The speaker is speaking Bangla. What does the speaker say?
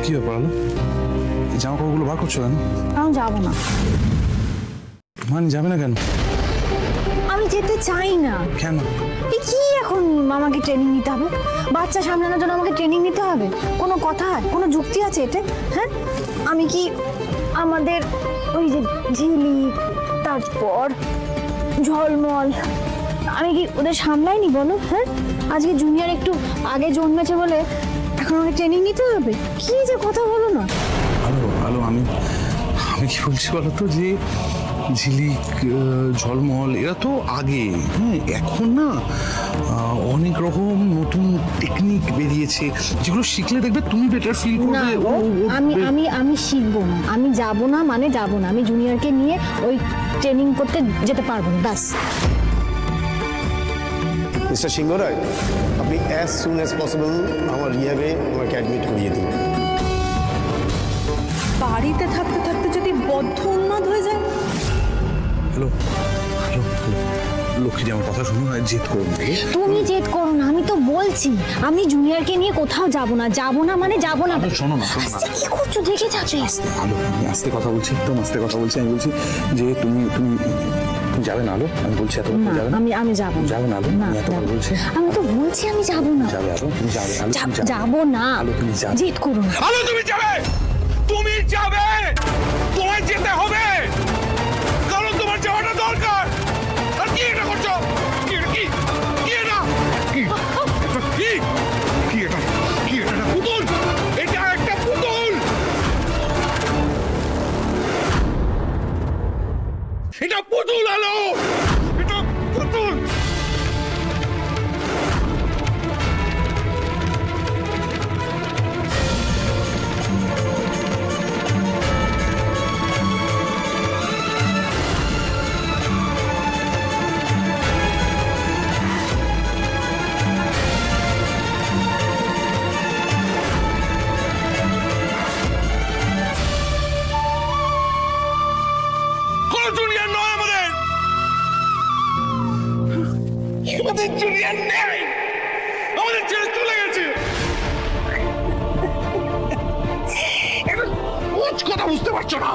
কি ব্যাপার আলো, এই জামা কাপড়গুলো বার করছো কেন? আমি যাবো না। মানে যাবে না কেন? আমি যেতে চাই না। কেন? এই কি এখন আমাকে ট্রেনিং নিতে হবে? বাচ্চা সামলানোর জন্য আমাকে ট্রেনিং নিতে হবে? কোনো কথা, কোনো যুক্তি আছে এতে? হ্যাঁ, আমি কি আমাদের ওই যে ঝিলিক, তারপর ঝলমল, আমি কি ওদের সামলাইনি বলো? হ্যাঁ, আজকে জুনিয়র একটু আগে জন্মেছে বলে এখন আমাকে ট্রেনিং নিতে হবে? কি যে কথা বলো না। আলো আলো, আমি কি বলছি বলো তো, যে ঝিলিক, ঝলমল এরা তো আগে, হ্যাঁ, এখন না অনেক রকম নতুন টেকনিক বেরিয়েছে, যেগুলো শিখলে দেখবে তুমি বেটার ফিল করবে। আমি শিখবো না, আমি যাব না, মানে যাব না। আমি জুনিয়রকে নিয়ে ওই ট্রেনিং করতে যেতে পারবো না, ব্যাস। মিস্টার সিংহ রায়, আপনি অ্যাজ সুন অ্যাজ পসিবল আমার রিহ্যাবে আমাকে অ্যাডমিট করিয়ে দিন। বাড়িতে থাকতে থাকতে যদি বদ্ধ উন্মাদ হয়ে যায়। হ্যালো হ্যালো হ্যালো, লক্ষ্মী আমার কথা শুনো, জেদ করো না। তুমি জেদ করো না, আমি তো বলছি আমি জুনিয়রকে নিয়ে কোথাও যাব না, যাব না মানে যাব না। শোনো না, শোনো না, কি করছো দেখে যাচ্ছে। আলো, আমি আস্তে কথা বলছি, একদম আস্তে কথা বলছি। আমি বলছি যে তুমি যাবে না আলো, আমি বলছি এত না, যাবে না। আমি যাব না। যাবে না আলো, আমি এত কথা বলছি। আমি তো বলছি আমি যাব না। যাবে আলো, তুমি যাবে আলো, যাব না। আলো তুমি যাবে। জেদ করো না আলো, তুমি যাবে, তুমি যাবে, তোমায় যেতে হবে, কারণ তোমার যাওয়াটা দরকার। আর কি এটা করছো? কি এটা? কি এটা? কি এটা? কি এটা? পুতুল, এটা একটা পুতুল, এটা পুতুল আলো, এটা পুতুল। জুনিয়র নয় আমাদের, আমাদের জুনিয়র নেই, আমাদের ছেড়ে চলে গেছে। কথা বুঝতে পারছো না?